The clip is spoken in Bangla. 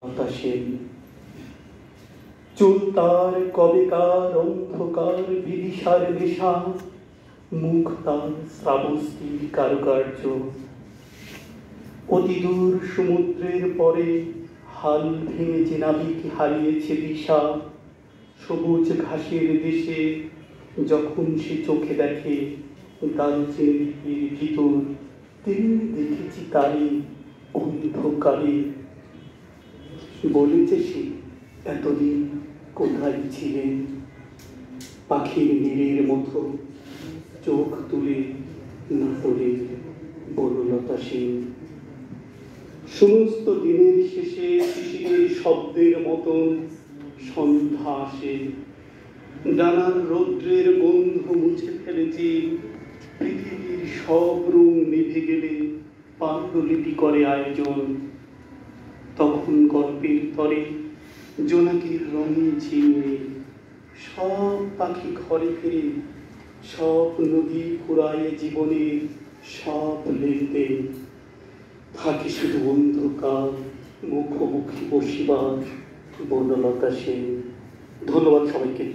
বাতাসের চুল তার কবেকার অন্ধকার বিদিশার নেশা, মুখ তার শ্রাবস্তির কারুকার্য। অতি দূর সমুদ্রের পরে হাল ভেঙে যে নাবিক হারিয়েছে দিশা, সবুজ ঘাসের দেশে যখন সে চোখে দেখে দারুচিনির ভিতর, তেমনি দেখেছি তারে অন্ধকারে। বলেছে সে এতদিন কোথায় ছিলেন, পাখির নীড়ের মতো চোখ তুলে নাটোরের বনলতা সেন। সমস্ত দিনের শেষে শিশিরের শব্দের মতন সন্ধ্যা আসে, ডানার রৌদ্রের গন্ধ মুছে ফেলেছে, পৃথিবীর সব রং নিভে গেলে পাণ্ডুলিপি করে আয়োজন। তখন গল্পের তরে জোনাকির রঙে ঝিমে সব পাখি ঘরে ফিরে, সব নদী ফুরায় জীবনের সব লেনদেন। থাকে শুধু অন্ধকার মুখোমুখি বসিবার বনলতা সেন। ধন্যবাদ সবাইকে।